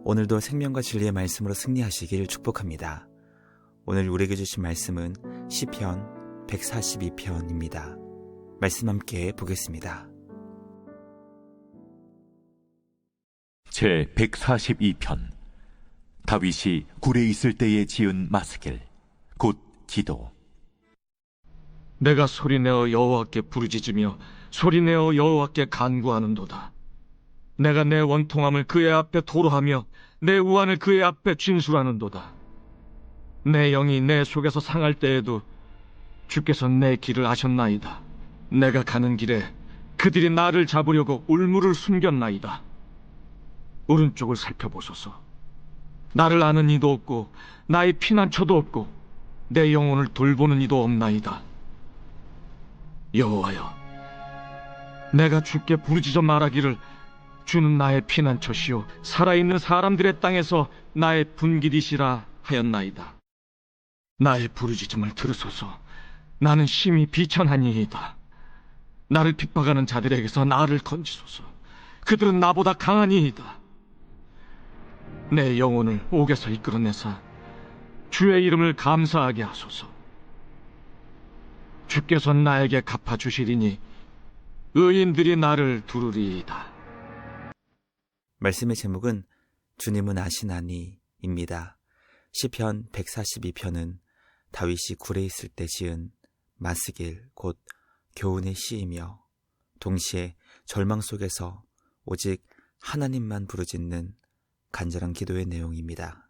오늘도 생명과 진리의 말씀으로 승리하시길 축복합니다. 오늘 우리에게 주신 말씀은 시편 142편입니다. 말씀 함께 보겠습니다. 제 142편. 다윗이 굴에 있을 때에 지은 마스길, 곧 기도. 내가 소리내어 여호와께 부르짖으며 소리내어 여호와께 간구하는도다. 내가 내 원통함을 그의 앞에 토로하며 내 우환을 그의 앞에 진술하는도다. 내 영이 내 속에서 상할 때에도 주께서 내 길을 아셨나이다. 내가 가는 길에 그들이 나를 잡으려고 울무를 숨겼나이다. 오른쪽을 살펴보소서. 나를 아는 이도 없고 나의 피난처도 없고 내 영혼을 돌보는 이도 없나이다. 여호와여, 내가 주께 부르짖어 말하기를 주는 나의 피난처시요 살아있는 사람들의 땅에서 나의 분깃이시라 하였나이다. 나의 부르짖음을 들으소서. 나는 심히 비천하니이다. 나를 핍박하는 자들에게서 나를 건지소서. 그들은 나보다 강하니이다. 내 영혼을 옥에서 이끌어내사 주의 이름을 감사하게 하소서. 주께서 나에게 갚아주시리니 의인들이 나를 두르리이다. 말씀의 제목은 주님은 아시나니입니다. 시편 142편은 다윗이 굴에 있을 때 지은 마스길, 곧 교훈의 시이며 동시에 절망 속에서 오직 하나님만 부르짖는 간절한 기도의 내용입니다.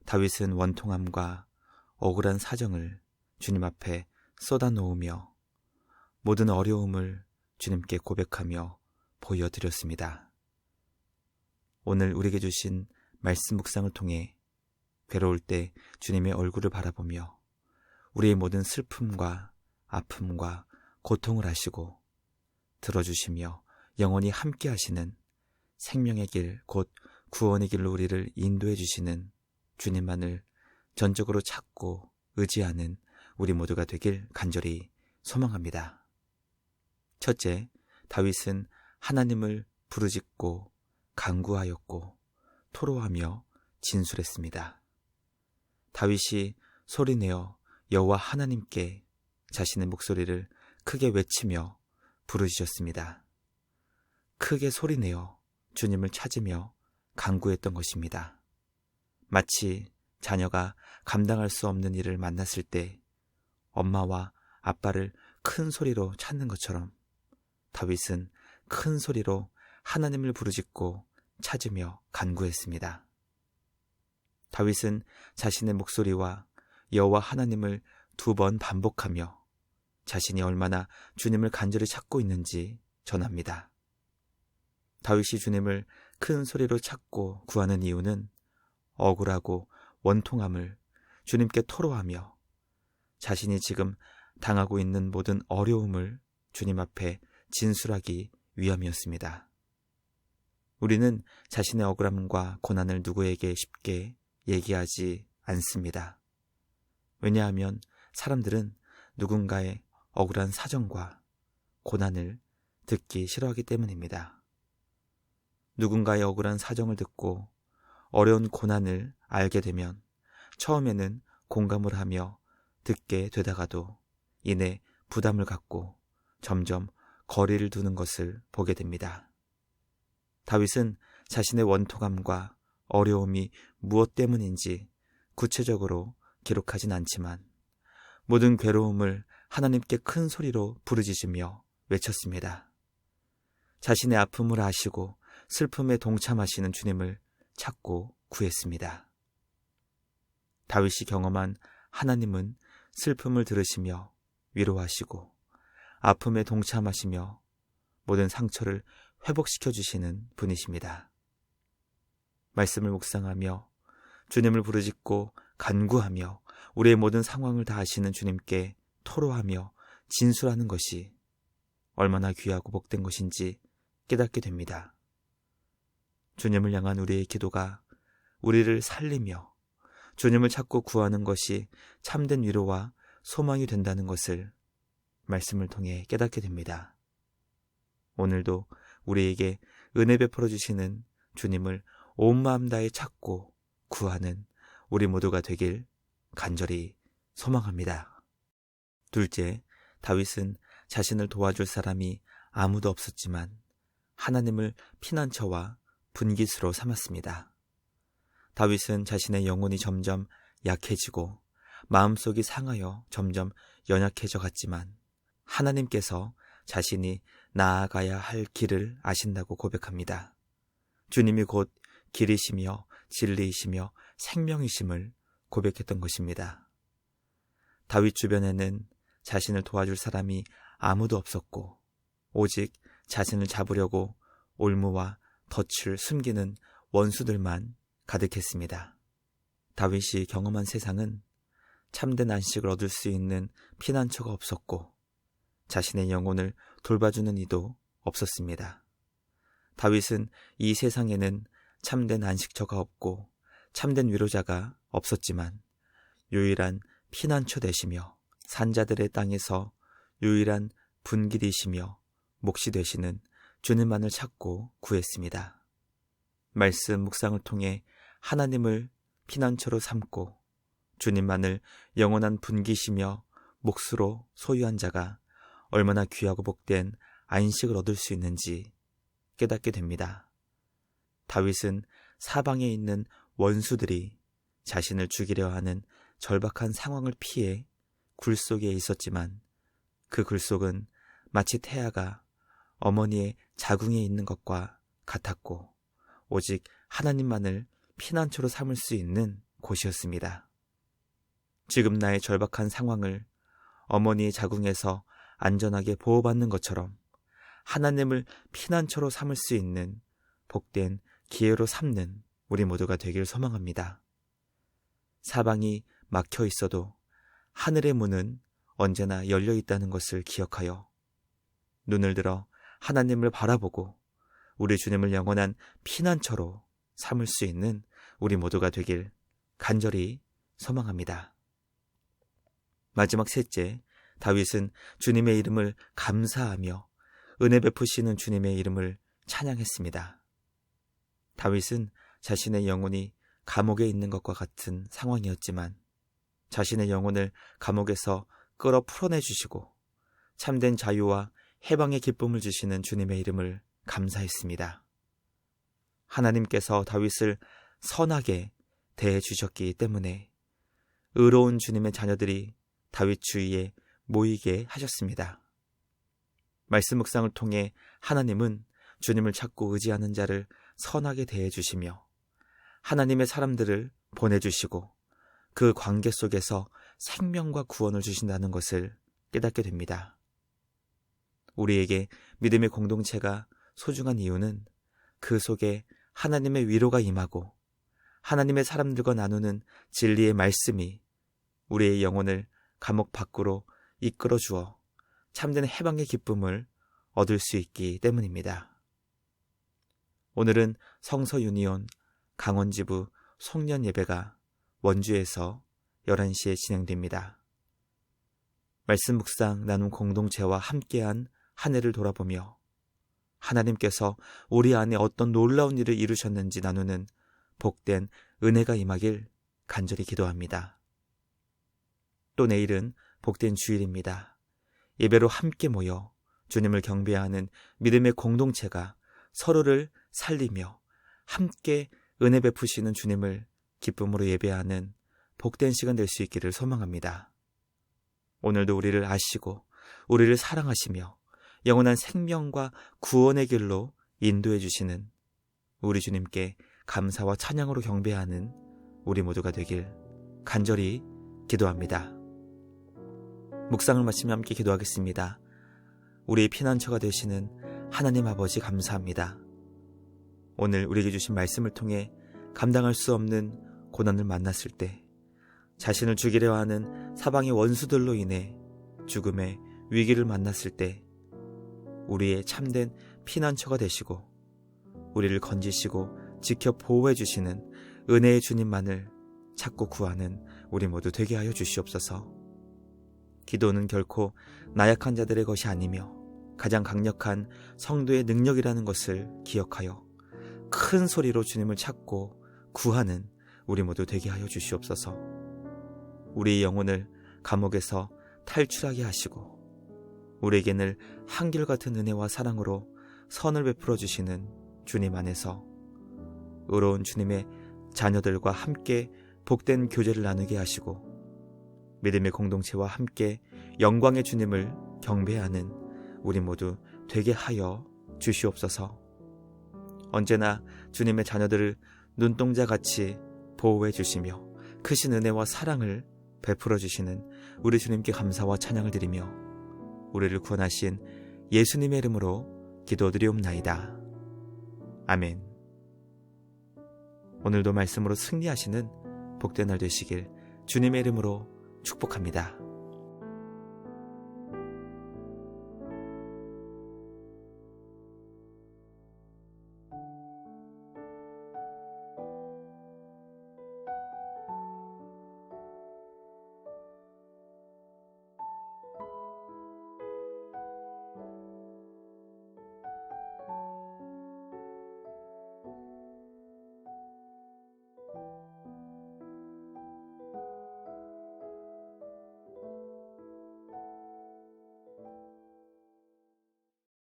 다윗은 원통함과 억울한 사정을 주님 앞에 쏟아놓으며 모든 어려움을 주님께 고백하며 보여드렸습니다. 오늘 우리에게 주신 말씀 묵상을 통해 괴로울 때 주님의 얼굴을 바라보며 우리의 모든 슬픔과 아픔과 고통을 아시고 들어주시며 영원히 함께 하시는 생명의 길, 곧 구원의 길로 우리를 인도해 주시는 주님만을 전적으로 찾고 의지하는 우리 모두가 되길 간절히 소망합니다. 첫째, 다윗은 하나님을 부르짖고 간구하였고 토로하며 진술했습니다. 다윗이 소리내어 여호와 하나님께 자신의 목소리를 크게 외치며 부르짖었습니다. 크게 소리내어 주님을 찾으며 간구했던 것입니다. 마치 자녀가 감당할 수 없는 일을 만났을 때 엄마와 아빠를 큰 소리로 찾는 것처럼 다윗은 큰 소리로 하나님을 부르짖고 찾으며 간구했습니다. 다윗은 자신의 목소리와 여호와 하나님을 2번 반복하며 자신이 얼마나 주님을 간절히 찾고 있는지 전합니다. 다윗이 주님을 큰 소리로 찾고 구하는 이유는 억울하고 원통함을 주님께 토로하며 자신이 지금 당하고 있는 모든 어려움을 주님 앞에 진술하기 위함이었습니다. 우리는 자신의 억울함과 고난을 누구에게 쉽게 얘기하지 않습니다. 왜냐하면 사람들은 누군가의 억울한 사정과 고난을 듣기 싫어하기 때문입니다. 누군가의 억울한 사정을 듣고 어려운 고난을 알게 되면 처음에는 공감을 하며 듣게 되다가도 이내 부담을 갖고 점점 거리를 두는 것을 보게 됩니다. 다윗은 자신의 원통함과 어려움이 무엇 때문인지 구체적으로 기록하진 않지만 모든 괴로움을 하나님께 큰 소리로 부르짖으며 외쳤습니다. 자신의 아픔을 아시고 슬픔에 동참하시는 주님을 찾고 구했습니다. 다윗이 경험한 하나님은 슬픔을 들으시며 위로하시고 아픔에 동참하시며 모든 상처를 회복시켜 주시는 분이십니다. 말씀을 묵상하며 주님을 부르짖고 간구하며 우리의 모든 상황을 다 아시는 주님께 토로하며 진술하는 것이 얼마나 귀하고 복된 것인지 깨닫게 됩니다. 주님을 향한 우리의 기도가 우리를 살리며 주님을 찾고 구하는 것이 참된 위로와 소망이 된다는 것을 말씀을 통해 깨닫게 됩니다. 오늘도 우리에게 은혜 베풀어 주시는 주님을 온 마음 다해 찾고 구하는 우리 모두가 되길 간절히 소망합니다. 둘째, 다윗은 자신을 도와줄 사람이 아무도 없었지만 하나님을 피난처와 분깃으로 삼았습니다. 다윗은 자신의 영혼이 점점 약해지고 마음속이 상하여 점점 연약해져 갔지만 하나님께서 자신이 나아가야 할 길을 아신다고 고백합니다. 주님이 곧 길이시며 진리이시며 생명이심을 고백했던 것입니다. 다윗 주변에는 자신을 도와줄 사람이 아무도 없었고 오직 자신을 잡으려고 올무와 덫을 숨기는 원수들만 가득했습니다. 다윗이 경험한 세상은 참된 안식을 얻을 수 있는 피난처가 없었고 자신의 영혼을 돌봐주는 이도 없었습니다. 다윗은 이 세상에는 참된 안식처가 없고 참된 위로자가 없었지만 유일한 피난처 되시며 산자들의 땅에서 유일한 분길이시며 몫이 되시는 주님만을 찾고 구했습니다. 말씀 묵상을 통해 하나님을 피난처로 삼고 주님만을 영원한 분기시며 몫으로 소유한 자가 얼마나 귀하고 복된 안식을 얻을 수 있는지 깨닫게 됩니다. 다윗은 사방에 있는 원수들이 자신을 죽이려 하는 절박한 상황을 피해 굴 속에 있었지만 그 굴 속은 마치 태아가 어머니의 자궁에 있는 것과 같았고 오직 하나님만을 피난처로 삼을 수 있는 곳이었습니다. 지금 나의 절박한 상황을 어머니의 자궁에서 안전하게 보호받는 것처럼 하나님을 피난처로 삼을 수 있는 복된 기회로 삼는 우리 모두가 되길 소망합니다. 사방이 막혀 있어도 하늘의 문은 언제나 열려 있다는 것을 기억하여 눈을 들어 하나님을 바라보고 우리 주님을 영원한 피난처로 삼을 수 있는 우리 모두가 되길 간절히 소망합니다. 마지막 셋째, 다윗은 주님의 이름을 감사하며 은혜 베푸시는 주님의 이름을 찬양했습니다. 다윗은 자신의 영혼이 감옥에 있는 것과 같은 상황이었지만 자신의 영혼을 감옥에서 끌어 풀어내주시고 참된 자유와 해방의 기쁨을 주시는 주님의 이름을 감사했습니다. 하나님께서 다윗을 선하게 대해주셨기 때문에 의로운 주님의 자녀들이 다윗 주위에 모이게 하셨습니다. 말씀 묵상을 통해 하나님은 주님을 찾고 의지하는 자를 선하게 대해주시며 하나님의 사람들을 보내주시고 그 관계 속에서 생명과 구원을 주신다는 것을 깨닫게 됩니다. 우리에게 믿음의 공동체가 소중한 이유는 그 속에 하나님의 위로가 임하고 하나님의 사람들과 나누는 진리의 말씀이 우리의 영혼을 감옥 밖으로 이끌어 주어 참된 해방의 기쁨을 얻을 수 있기 때문입니다. 오늘은 성서 유니온 강원지부 송년 예배가 원주에서 11시에 진행됩니다. 말씀 묵상 나눔 공동체와 함께한 한 해를 돌아보며 하나님께서 우리 안에 어떤 놀라운 일을 이루셨는지 나누는 복된 은혜가 임하길 간절히 기도합니다. 또 내일은 복된 주일입니다. 예배로 함께 모여 주님을 경배하는 믿음의 공동체가 서로를 살리며 함께 은혜 베푸시는 주님을 기쁨으로 예배하는 복된 시간 될 수 있기를 소망합니다. 오늘도 우리를 아시고 우리를 사랑하시며 영원한 생명과 구원의 길로 인도해 주시는 우리 주님께 감사와 찬양으로 경배하는 우리 모두가 되길 간절히 기도합니다. 묵상을 마치며 함께 기도하겠습니다. 우리의 피난처가 되시는 하나님 아버지 감사합니다. 오늘 우리에게 주신 말씀을 통해 감당할 수 없는 고난을 만났을 때 자신을 죽이려 하는 사방의 원수들로 인해 죽음의 위기를 만났을 때 우리의 참된 피난처가 되시고 우리를 건지시고 지켜 보호해 주시는 은혜의 주님만을 찾고 구하는 우리 모두 되게 하여 주시옵소서. 기도는 결코 나약한 자들의 것이 아니며 가장 강력한 성도의 능력이라는 것을 기억하여 큰 소리로 주님을 찾고 구하는 우리 모두 되게 하여 주시옵소서. 우리의 영혼을 감옥에서 탈출하게 하시고 우리에게는 한결같은 은혜와 사랑으로 선을 베풀어 주시는 주님 안에서 의로운 주님의 자녀들과 함께 복된 교제를 나누게 하시고 믿음의 공동체와 함께 영광의 주님을 경배하는 우리 모두 되게 하여 주시옵소서. 언제나 주님의 자녀들을 눈동자같이 보호해 주시며 크신 은혜와 사랑을 베풀어 주시는 우리 주님께 감사와 찬양을 드리며 우리를 구원하신 예수님의 이름으로 기도드리옵나이다. 아멘. 오늘도 말씀으로 승리하시는 복된 날 되시길 주님의 이름으로 축복합니다.